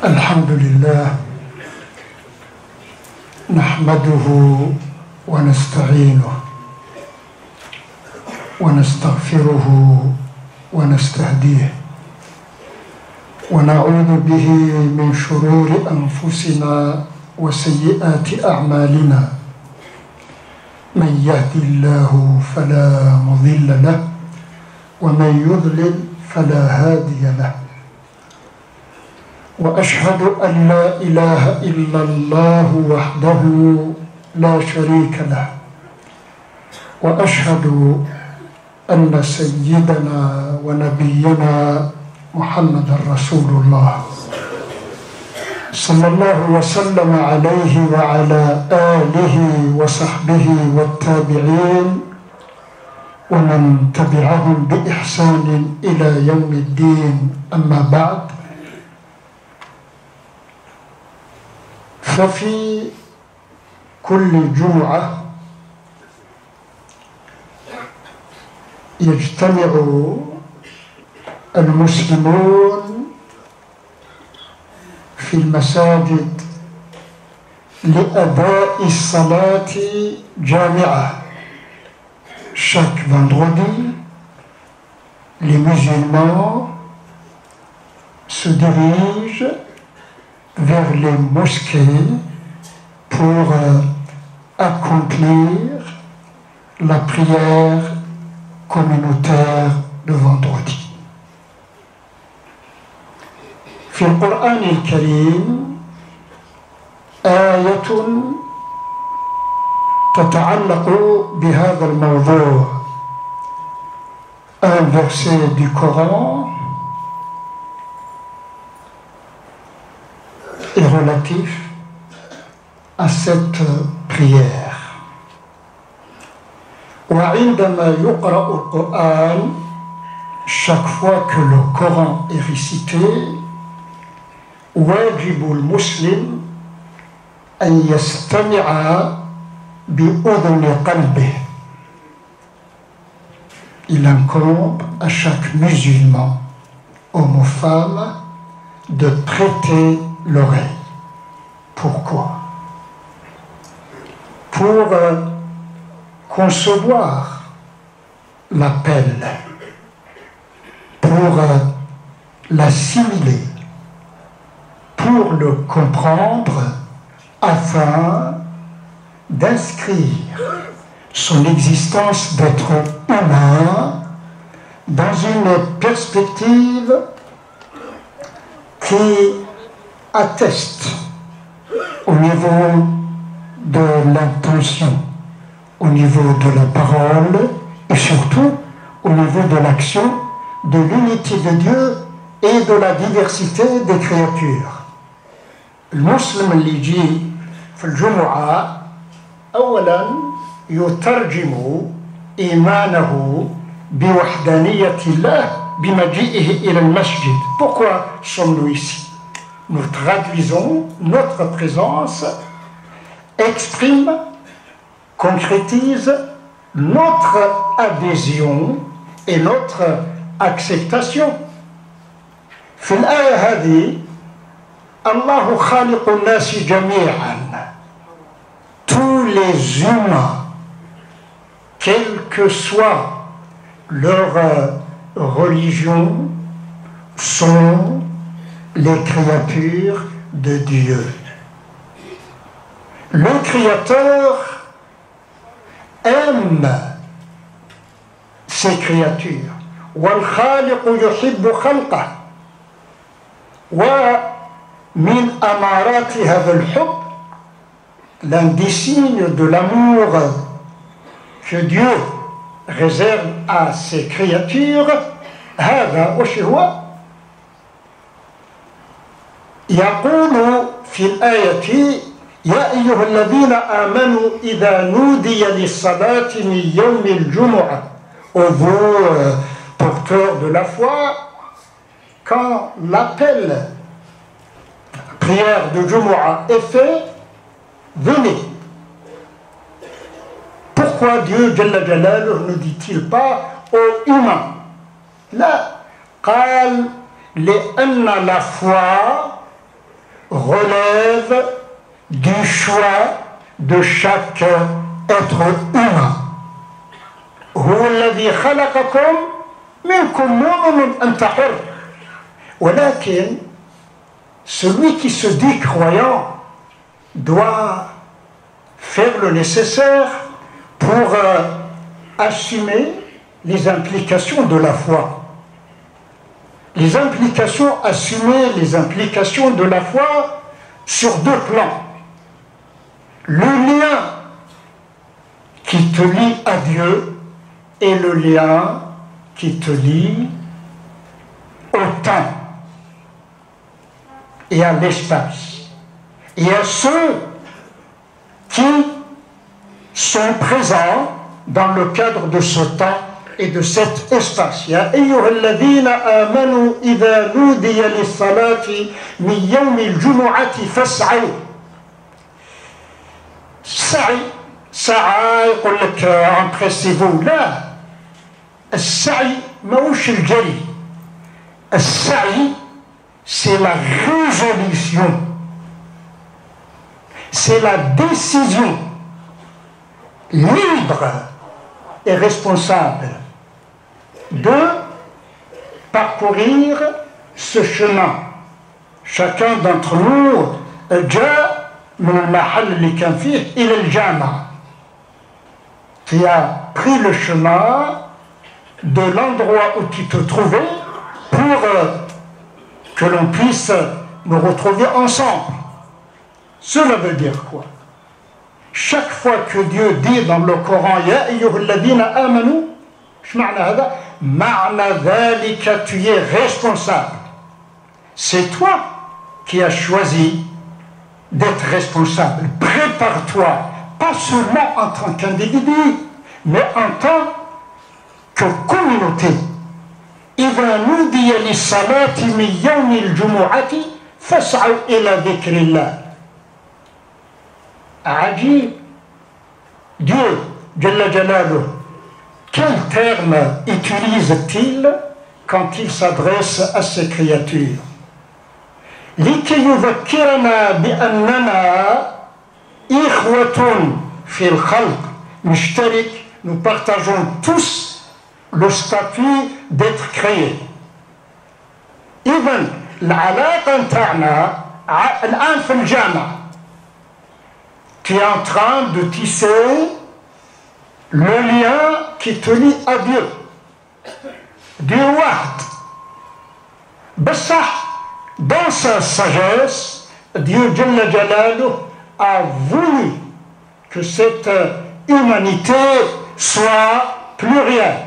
الحمد لله نحمده ونستعينه ونستغفره ونستهديه ونعوذ به من شرور أنفسنا وسيئات أعمالنا من يهد الله فلا مضل له ومن يضلل فلا هادي له وأشهد أن لا إله إلا الله وحده لا شريك له وأشهد أن سيدنا ونبينا محمد رسول الله صلى الله وسلم عليه وعلى آله وصحبه والتابعين ومن تبعهم بإحسان إلى يوم الدين أما بعد ففي كل جمعة يجتمع المسلمون في المساجد لأداء الصلاة جامعة. Chaque vendredi, les musulmans se dirigent vers les mosquées pour accomplir la prière communautaire de vendredi. في القرآن الكريم آية تتعلق بهذا الموضوع. Un verset du Coran est relatif à cette prière. وعندما يقرأ القرآن, chaque fois que le Coran est récité, واجب المسلم أن يستمع بأذن قلبه. Il incombe à chaque musulman, homme ou femme, de prêter l'oreille. Pourquoi? Pour concevoir l'appel, pour l'assimiler, pour le comprendre, afin d'inscrire son existence d'être humain dans une perspective qui atteste au niveau de l'intention, au niveau de la parole et surtout au niveau de l'action de l'unité de Dieu et de la diversité des créatures. المسلم اللي يجي في الجمعة أولا يترجم إيمانه بوحدانية الله بمجيئه إلى المسجد. Pourquoi sommes-nous ici? Nous traduisons notre présence, exprime, concrétise notre adhésion et notre acceptation. في الآية هذه الله خالق الناس جميعا. Tous les humains, quelle que soit leur religion, sont les créatures de Dieu. Le Créateur aime ses créatures. والخالق يحب خلقه. ومن أمارات هذا الحب, l'un des signes de l'amour que Dieu réserve à ses créatures, هذا وش هو؟ يقول في الآية يا أيها الذين آمنوا إذا نودي للصلاة من يوم الجمعة. Ô vous porteurs de la foi, quand l'appel prière de Jumu'ah est fait, venez. Pourquoi Dieu Jalla Jalaluh ne dit-il pas aux humains? Là, قال لأن la foi relève du choix de chaque être humain. هو الذي خلقكم منكم مؤمن أنت حر. ولكن celui qui se dit croyant doit faire le nécessaire pour assumer les implications de la foi. Assumer les implications de la foi sur deux plans. Le lien qui te lie à Dieu et le lien qui te lie au temps et à l'espace et à ceux qui sont présents dans le cadre de ce temps et de cet espace. Ya ayyuhalladhina amanu idha nudiya lis-salati min yawmi al-jumu'ati fas'au. سعى يقول لك امبريسيفو. لا، السعي ماهوش الجري. السعي c'est la résolution, c'est la décision libre et responsable de parcourir ce chemin. Chacun d'entre nous جاء من المحل اللي كان فيه إلى الجامعة. Tu as pris le chemin de l'endroit où tu te trouvais pour que l'on puisse nous retrouver ensemble. Cela veut dire quoi? Chaque fois que Dieu dit dans le Coran Ya ayyuhalladhina amanu, ma'na dhalika, tu es responsable. C'est toi qui as choisi d'être responsable. Prépare-toi, pas seulement en tant qu'individu, mais en tant que communauté. إذا نودي للصلاة من يوم الجمعة فاسعوا إلى ذكر الله. عجيب. Dieu, Jalla Jalaluh, quel terme utilise-t-il quand il s'adresse à ses créatures? لكي يذكرنا بأننا إخوة في الخلق نشترك. Nous partageons tous le statut d'être créé. إذن العلاقة نتاعنا الآن في الجامعة. Tu es en train de tisser le lien qui te lie à Dieu. Dieu واحد. بصح dans sa sagesse, Dieu Jalla Jalaluh a voulu que cette humanité soit plurielle.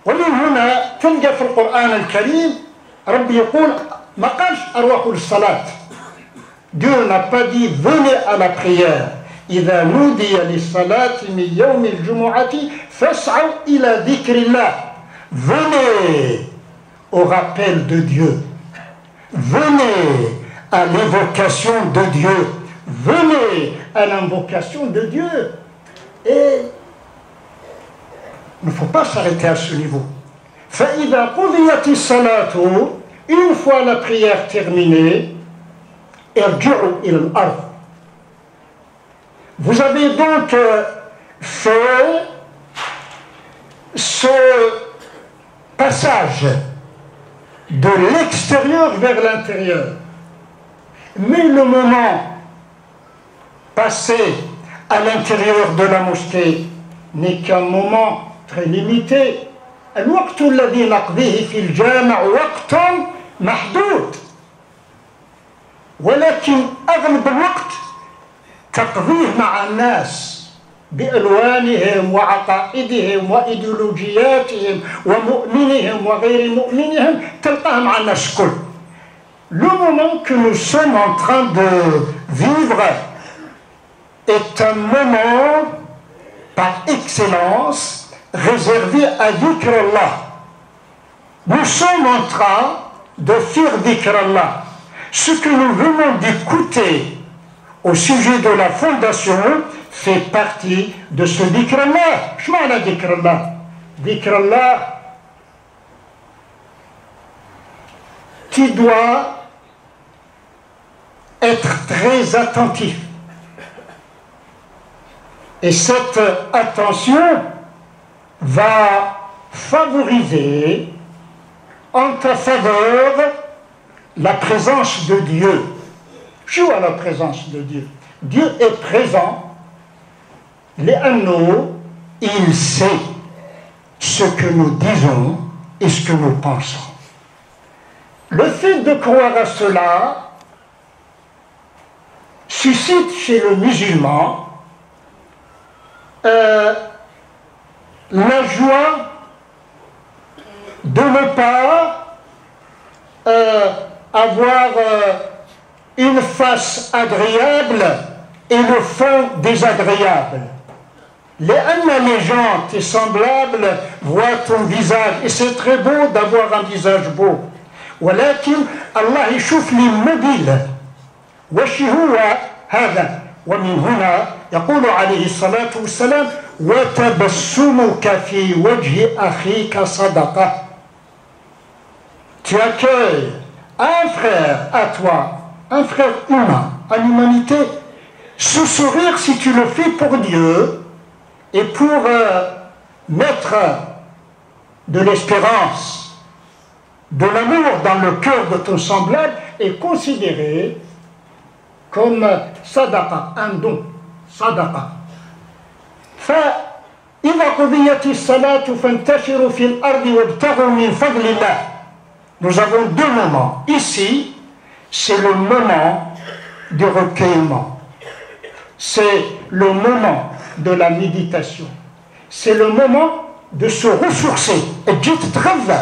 ومن هنا تلقى في القرآن الكريم ربي يقول ما قالش أروحوا للصلاة. Dieu n'a pas dit venez à la prière. إذا نودي للصلاة من يوم الجمعة فاسعوا إلى ذكر الله. Venez au rappel de Dieu. Venez à l'évocation de Dieu. Venez à l'invocation de Dieu. Et il ne faut pas s'arrêter à ce niveau. فإذا قضيت الصلاة, une fois la prière terminée, ارجعوا إلى الأرض. Vous avez donc fait ce passage de l'extérieur vers l'intérieur. Mais le moment passé à l'intérieur de la mosquée n'est qu'un moment très limité. الوقت الذي نقضيه في الجامع وقت محدود، ولكن أغلب الوقت تقضيه مع الناس بألوانهم وعقائدهم وإيديولوجياتهم ومؤمنهم وغير مؤمنهم، تلقاه مع الناس كل. Le moment que nous sommes en train de vivre est un moment par excellence réservé à dhikr Allah. Nous sommes en train de faire dhikr Allah. Ce que nous venons d'écouter au sujet de la fondation fait partie de ce dhikr Allah. Je m'en ai dhikr Allah. Dhikr Allah, tu dois être très attentif. Et cette attention va favoriser en ta faveur la présence de Dieu. Joue à la présence de Dieu. Dieu est présent. L'anneau, il sait ce que nous disons et ce que nous pensons. Le fait de croire à cela suscite chez le musulman la joie de ne pas avoir une face agréable et le fond désagréable. Les gens, tes semblables, voient ton visage et c'est très beau d'avoir un visage beau. ولكن الله يشوف لي مبيل وش هو هذا ومن هنا يقول عليه الصلاة والسلام وتبسمك في وجه أخيك صدقة. Tu accueilles un frère à toi, un frère humain, à l'humanité. Ce sourire, si tu le fais pour Dieu et pour mettre de l'espérance, de l'amour dans le cœur de ton semblable, est considéré comme sadaqa, un don, sadaqa. فإذا قضيت الصلاة فانتشروا في الأرض وابتغوا من فضل الله. Nous avons deux moments. Ici, c'est le moment du recueillement. C'est le moment de la méditation. C'est le moment de se ressourcer. Et Dieu te travaille.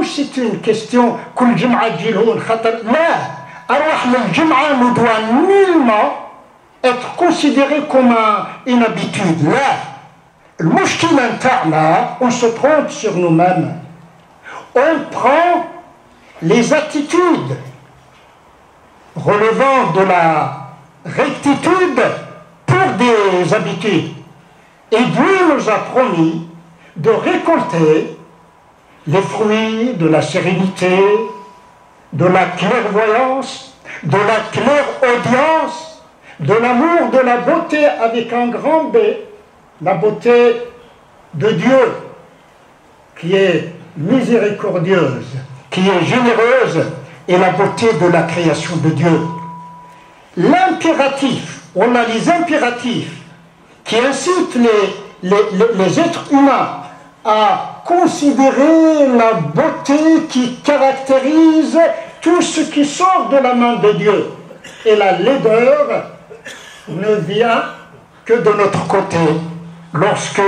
C'est une question. كل جمعة تجي لهون خطر. لا. أروح للجمعة ne doit nullement être considéré comme une habitude. Là, le mushkila nta'na, on se trompe sur nous-mêmes. On prend les attitudes relevant de la rectitude pour des habitudes. Et Dieu nous a promis de récolter les fruits de la sérénité, de la clairvoyance, de la clairaudience, de l'amour, de la beauté avec un grand B, la beauté de Dieu qui est miséricordieuse, qui est généreuse, et la beauté de la création de Dieu. L'impératif, on a les impératifs qui incitent les êtres humains à considérer la beauté qui caractérise tout ce qui sort de la main de Dieu. Et la laideur ne vient que de notre côté, lorsque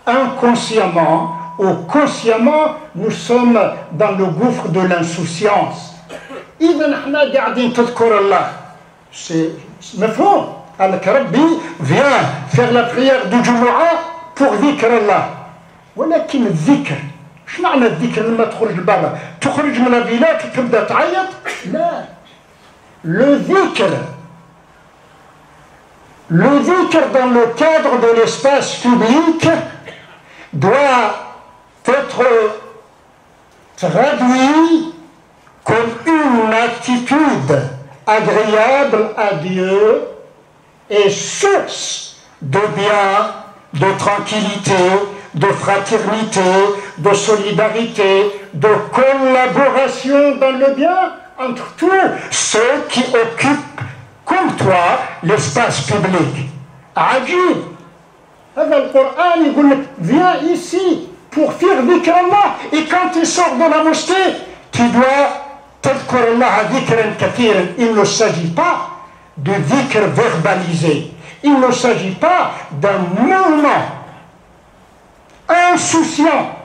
inconsciemment ou consciemment nous sommes dans le gouffre de l'insouciance. إذا احنا قاعدين تذكر الله. C'est مفهوم. قال لك ربي viens faire la prière du Jumu'ah pour ذكر الله. ولكن الذكر ايش معنى الذكر لما تخرج برا؟ تخرج من الفيلات وتبدا تعيط؟ لا. Le dhikr dans le cadre de l'espace public doit être traduit comme une attitude agréable à Dieu et source de bien, de tranquillité, de fraternité, de solidarité, de collaboration dans le bien entre tous ceux qui occupent comme toi l'espace public. Ajib. Le Coran il dit viens ici pour faire dhikr Allah, et quand tu sors de la mosquée tu dois tadhkur Allah dhikran kathiran. Il ne s'agit pas de dhikr verbalisé, il ne s'agit pas d'un mouvement insouciant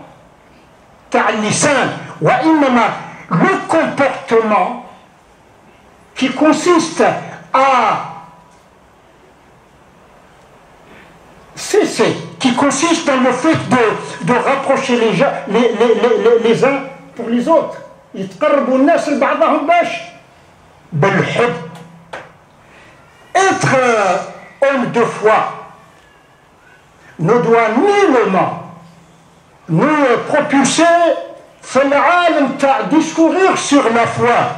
ta'al lisan wa innama le comportement qui consiste à cesser, qui consiste dans le fait de rapprocher les uns pour les autres. يتقربوا الناس لبعضهم باش بالحب. Être homme de foi ne doit nullement nous propulser في العالم تاع discourir sur la foi.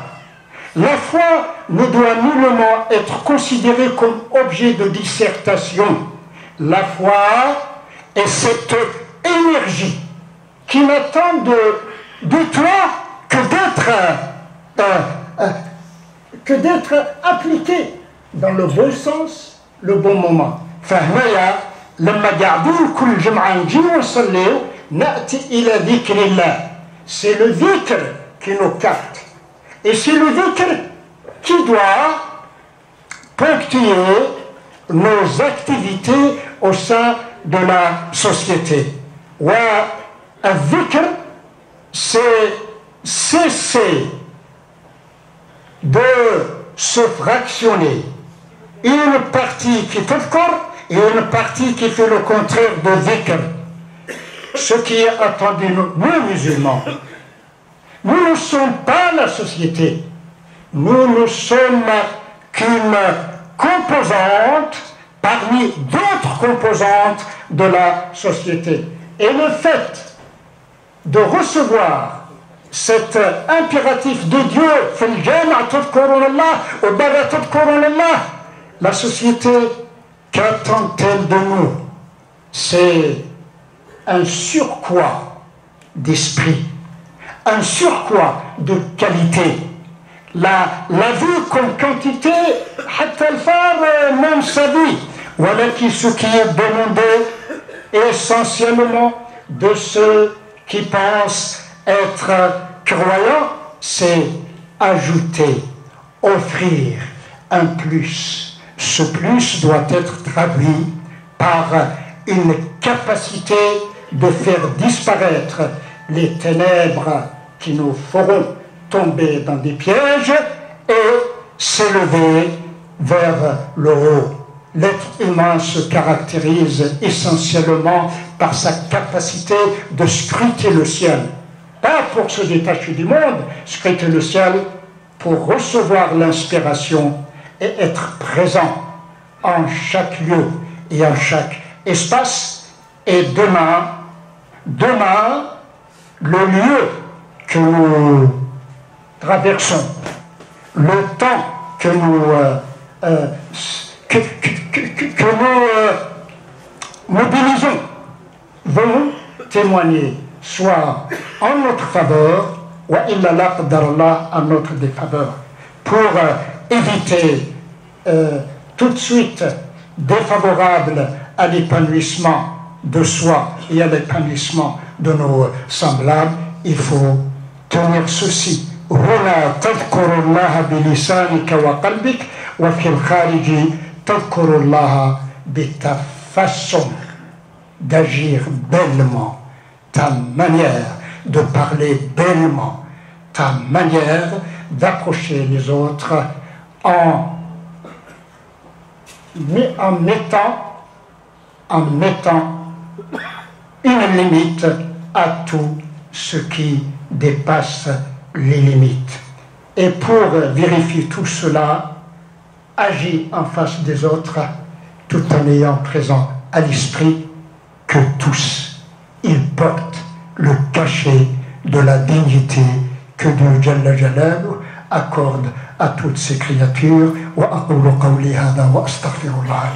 La foi ne doit nullement être considérée comme objet de dissertation. La foi est cette énergie qui n'attend de toi que d'être appliquée dans le bon sens, le bon moment. فهنايا لما قاعدين كل جمعة نجي ونصليو نأتي إلى ذكر الله. C'est le dhikr qui nous capte. Et c'est le dhikr qui doit ponctuer nos activités au sein de la société. والذكر c'est cesser de se fractionner. Une partie qui tadhkur et une partie qui fait le contraire de dhikr. Ce qui est attendu, nous musulmans, nous ne sommes pas la société. Nous ne sommes qu'une composante parmi d'autres composantes de la société. Et le fait de recevoir cet impératif de Dieu, la société, qu'attend-elle de nous? C'est un surcroît d'esprit, un surcroît de qualité. La vie comme quantité, même sa vie. Voilà ce qui est demandé essentiellement de ceux qui pensent être croyants, c'est ajouter, offrir un plus. Ce plus doit être traduit par une capacité de faire disparaître les ténèbres qui nous feront tomber dans des pièges et s'élever vers le haut. L'être humain se caractérise essentiellement par sa capacité de scruter le ciel. Pas pour se détacher du monde, scruter le ciel pour recevoir l'inspiration et être présent en chaque lieu et en chaque espace. Et demain, le lieu que nous traversons, le temps que nous mobilisons, vont témoigner soit en notre faveur, ou en notre défaveur, pour éviter tout de suite défavorable à l'épanouissement de soi et à l'épanouissement de nos semblables. Il faut tenir ceci. هنا تذكر الله بلسانك وقلبك وفي الخارج تذكر الله بالتفسم, d'agir bellement, ta manière de parler bellement, ta manière d'approcher les autres en mettant une limite à tout ce qui dépasse les limites. Et pour vérifier tout cela, agis en face des autres tout en ayant présent à l'esprit que tous, ils portent le cachet de la dignité que Dieu Jalla Jalaluhu accorde à toutes ces créatures. Wa aqulu qawli hadha wa astaghfirullah.